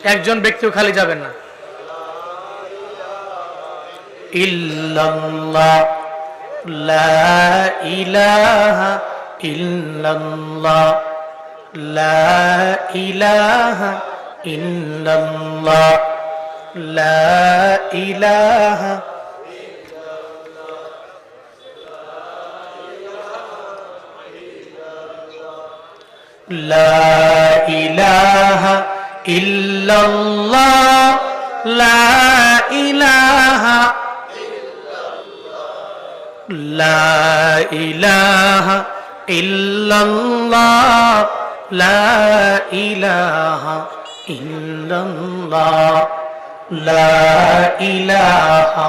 একজন ব্যক্তিও খালি যাবেন না। ইল্লাল্লাহ লা ইলাহা ইল্লাল্লাহ লা ইলাহা ইল্লাল্লাহ লা ইলাহা লা ইলাহা ইল্লাল্লাহ লা ইলাহা লা ইলাহা ইল্লাল্লাহ লা ইলাহা ইল্লাল্লাহ লা ইলাহা